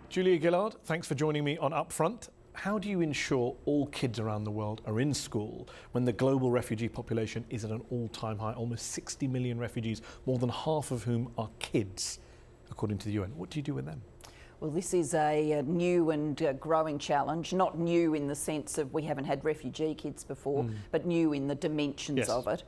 Julia Gillard, thanks for joining me on UpFront. How do you ensure all kids around the world are in school when the global refugee population is at an all-time high, almost 60 million refugees, more than half of whom are kids, according to the UN? What do you do with them? Well, this is a new and growing challenge, not new in the sense of we haven't had refugee kids before, but new in the dimensions of it.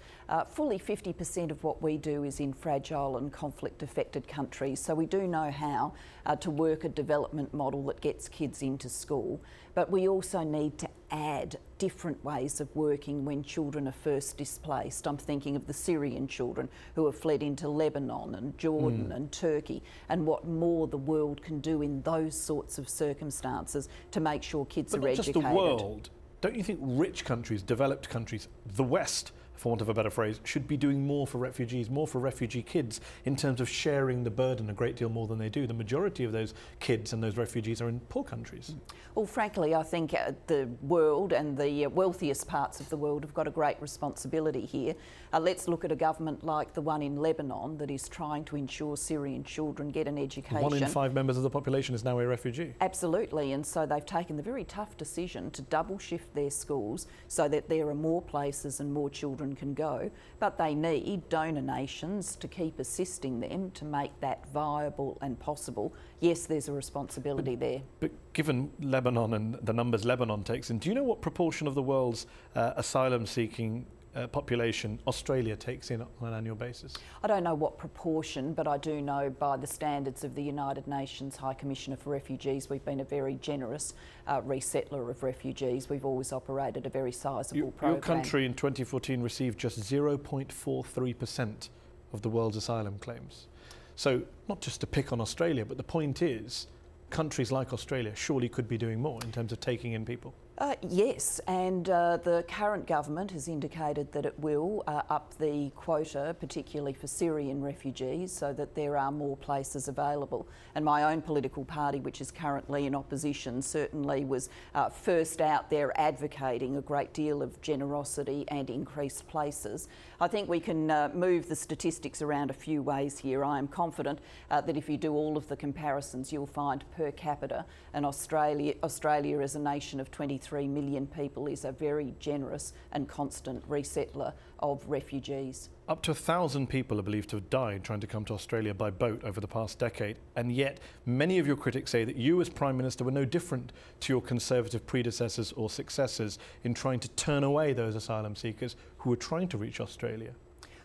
Fully 50% of what we do is in fragile and conflict-affected countries, so we do know how to work a development model that gets kids into school, but we also need to add different ways of working when children are first displaced. I'm thinking of the Syrian children who have fled into Lebanon and Jordan and Turkey, and what more the world can do in those sorts of circumstances to make sure kids are educated. But not just the world. Don't you think rich countries, developed countries, the West, for want of a better phrase, should be doing more for refugees, more for refugee kids in terms of sharing the burden a great deal more than they do? The majority of those kids and those refugees are in poor countries. Well, frankly, I think the world and the wealthiest parts of the world have got a great responsibility here. Let's look at a government like the one in Lebanon that is trying to ensure Syrian children get an education. 1 in 5 members of the population is now a refugee. Absolutely, and so they've taken the very tough decision to double shift their schools so that there are more places and more children can go, but they need donor nations to keep assisting them to make that viable and possible. Yes, there's a responsibility there. But given Lebanon and the numbers Lebanon takes in, do you know what proportion of the world's asylum-seeking population Australia takes in on an annual basis? I don't know what proportion, but I do know by the standards of the United Nations High Commissioner for Refugees, we've been a very generous resettler of refugees. We've always operated a very sizeable program. Your country in 2014 received just 0.43% of the world's asylum claims. So not just to pick on Australia, but the point is countries like Australia surely could be doing more in terms of taking in people. Yes, and the current government has indicated that it will up the quota, particularly for Syrian refugees, so that there are more places available. And my own political party, which is currently in opposition, certainly was first out there advocating a great deal of generosity and increased places. I think we can move the statistics around a few ways here. I am confident that if you do all of the comparisons, you'll find per capita, and Australia as a nation of 23 million people is a very generous and constant resettler of refugees. Up to 1,000 people are believed to have died trying to come to Australia by boat over the past decade, and yet many of your critics say that you as Prime Minister were no different to your Conservative predecessors or successors in trying to turn away those asylum seekers who were trying to reach Australia.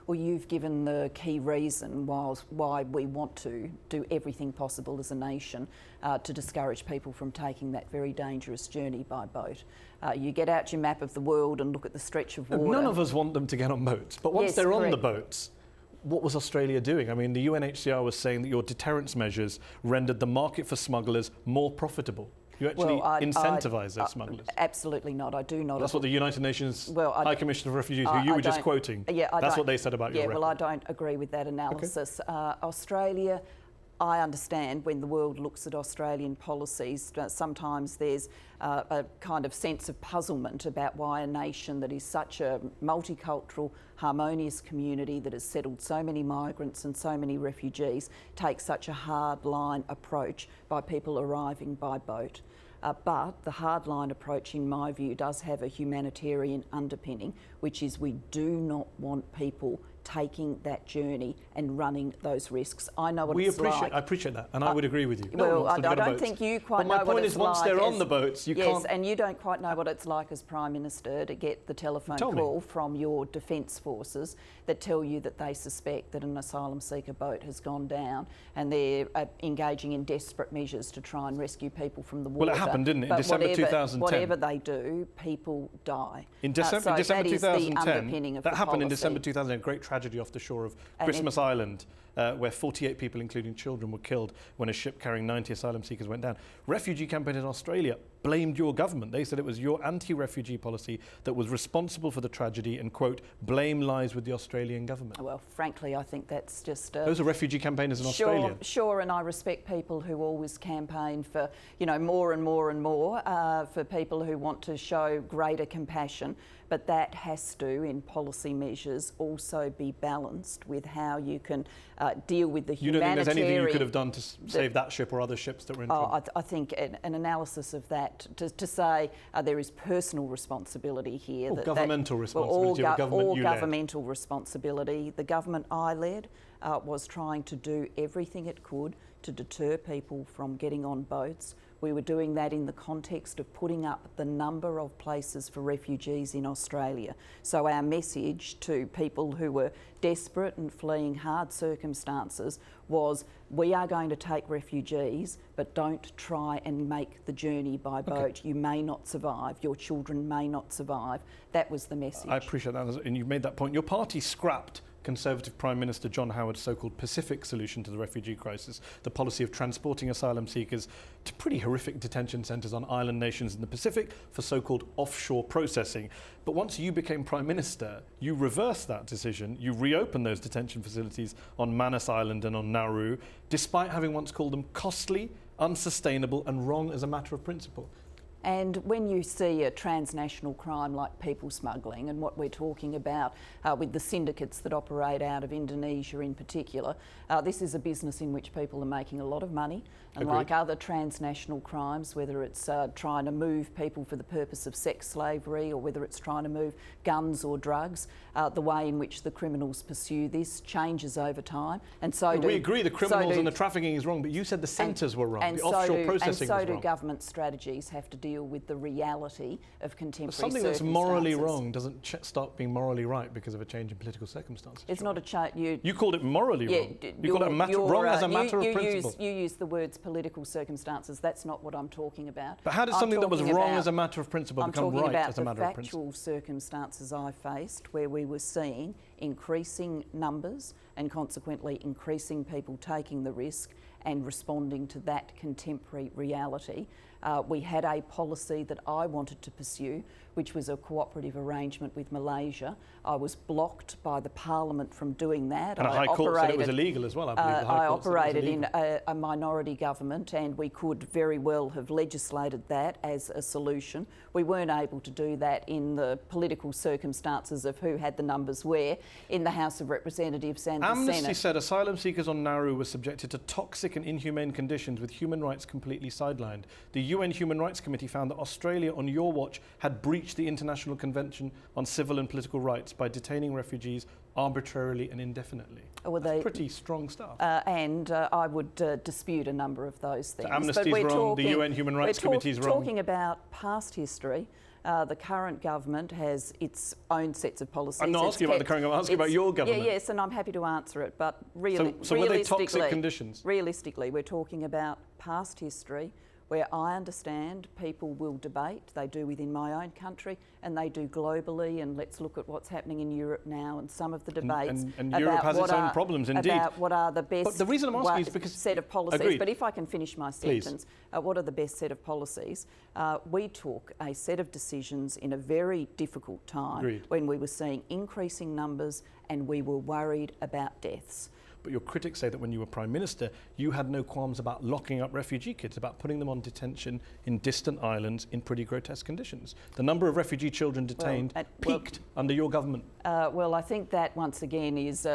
Well, you've given the key reason why we want to do everything possible as a nation to discourage people from taking that very dangerous journey by boat. You get out your map of the world and look at the stretch of water. None of us want them to get on boats, but once they're on the boats, what was Australia doing? I mean, the UNHCR was saying that your deterrence measures rendered the market for smugglers more profitable. You actually incentivise those smugglers. Absolutely not. I do not. That's what the United Nations High Commissioner for Refugees, who you were just quoting, that's what they said about your record. Well, I don't agree with that analysis. Okay. Australia, I understand when the world looks at Australian policies, sometimes there's a kind of sense of puzzlement about why a nation that is such a multicultural, harmonious community that has settled so many migrants and so many refugees takes such a hard-line approach by people arriving by boat. But the hardline approach, in my view, does have a humanitarian underpinning, which is we do not want people taking that journey and running those risks. I know what it's like. I appreciate that, and I would agree with you. Well, I don't think you quite know what it's like. But my point is, once they're on the boats, you can't... Yes, and you don't quite know what it's like as Prime Minister to get the telephone call from your Defence Forces that tell you that they suspect that an asylum seeker boat has gone down and they're engaging in desperate measures to try and rescue people from the water. Well, it happened, didn't it, in December 2010? Whatever they do, people die. In December 2010, that happened in December 2010, great tragedy off the shore of Christmas Island, where 48 people, including children, were killed when a ship carrying 90 asylum seekers went down. Refugee campaign in Australia blamed your government. They said it was your anti-refugee policy that was responsible for the tragedy and, quote, blame lies with the Australian government. Well, frankly, I think that's just... Those are refugee campaigners in Australia. Sure, and I respect people who always campaign for, you know, more and more and more, for people who want to show greater compassion, but that has to, in policy measures, also be be balanced with how you can deal with the humanitarian... You don't think there's anything you could have done to save that ship or other ships that were in trouble? I think an analysis of that, to say there is personal responsibility here. Or governmental responsibility, or government you led. Governmental responsibility. The government I led was trying to do everything it could to deter people from getting on boats. We were doing that in the context of putting up the number of places for refugees in Australia. So our message to people who were desperate and fleeing hard circumstances was, we are going to take refugees, but don't try and make the journey by boat. Okay. You may not survive. Your children may not survive. That was the message. I appreciate that, and you've made that point. Your party scrapped Conservative Prime Minister John Howard's so-called Pacific solution to the refugee crisis, the policy of transporting asylum seekers to pretty horrific detention centres on island nations in the Pacific for so-called offshore processing. But once you became Prime Minister, you reversed that decision. You reopened those detention facilities on Manus Island and on Nauru, despite having once called them costly, unsustainable and wrong as a matter of principle. And when you see a transnational crime like people smuggling, and what we're talking about with the syndicates that operate out of Indonesia in particular, this is a business in which people are making a lot of money. And Agreed. Like other transnational crimes, whether it's trying to move people for the purpose of sex slavery or whether it's trying to move guns or drugs, the way in which the criminals pursue this changes over time. And so we agree the criminals and the trafficking is wrong, but you said the centres were wrong, the offshore processing was wrong. And so do government strategies have to deal with the reality of contemporary Something that's morally wrong doesn't start being morally right because of a change in political circumstances. It's not a change. You called it morally wrong. You called it wrong as a matter of principle. You use the words political circumstances. That's not what I'm talking about. But how did something that was wrong as a matter of principle become right as a matter of principle? I'm talking about the factual circumstances I faced where we were seeing increasing numbers and consequently increasing people taking the risk and responding to that contemporary reality. We had a policy that I wanted to pursue, which was a cooperative arrangement with Malaysia. I was blocked by the Parliament from doing that. And a High Court said it was illegal as well, I believe. I operated in a minority government and we could very well have legislated that as a solution. We weren't able to do that in the political circumstances of who had the numbers where in the House of Representatives and the Senate. Amnesty said asylum seekers on Nauru were subjected to toxic and inhumane conditions with human rights completely sidelined. The UN Human Rights Committee found that Australia, on your watch, had breached the International Convention on Civil and Political Rights by detaining refugees arbitrarily and indefinitely. Well, that's pretty strong stuff. And I would dispute a number of those things. So Amnesty's wrong, the UN Human Rights Committee's wrong. We're talking about past history. The current government has its own sets of policies. I'm not asking about the current government, I'm asking about your government. Yes, and I'm happy to answer it, but really, so were they toxic conditions? Realistically, we're talking about past history where I understand people will debate. They do within my own country and they do globally, and let's look at what's happening in Europe now and some of the debates and Europe has its own problems indeed. About what are the best but the reason I'm asking is because set of policies. Agreed. But if I can finish my sentence, what are the best set of policies? We took a set of decisions in a very difficult time Agreed. when we were seeing increasing numbers and we were worried about deaths. But your critics say that when you were Prime Minister, you had no qualms about locking up refugee kids, about putting them on detention in distant islands in pretty grotesque conditions. The number of refugee children detained peaked under your government. Well, I think that once again is,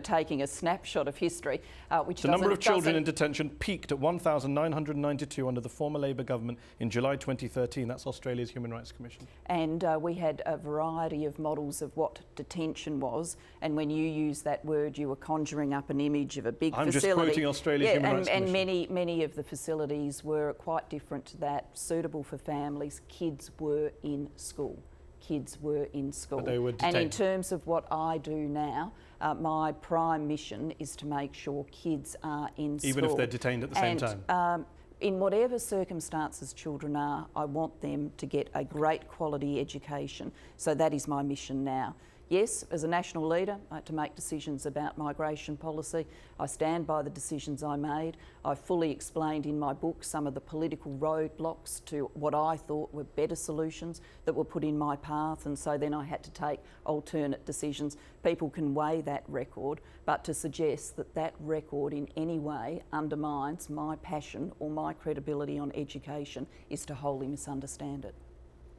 taking a snapshot of history, which the number of children in detention peaked at 1,992 under the former Labour government in July 2013. That's Australia's Human Rights Commission. And we had a variety of models of what detention was. And when you use that word, you were conjuring up an image of a big facility. I'm just quoting Australia's Human Rights Commission. And many of the facilities were quite different to that, suitable for families. Kids were in school. But they were detained. And in terms of what I do now, my prime mission is to make sure kids are in school. Even if they're detained at the same time? In whatever circumstances children are, I want them to get a great quality education. So that is my mission now. Yes, as a national leader, I had to make decisions about migration policy. I stand by the decisions I made. I fully explained in my book some of the political roadblocks to what I thought were better solutions that were put in my path, and so then I had to take alternate decisions. People can weigh that record, but to suggest that that record in any way undermines my passion or my credibility on education is to wholly misunderstand it.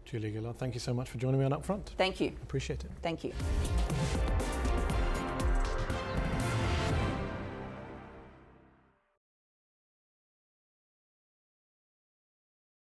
Julia Gillard, thank you so much for joining me on UpFront. Thank you. Appreciate it. Thank you.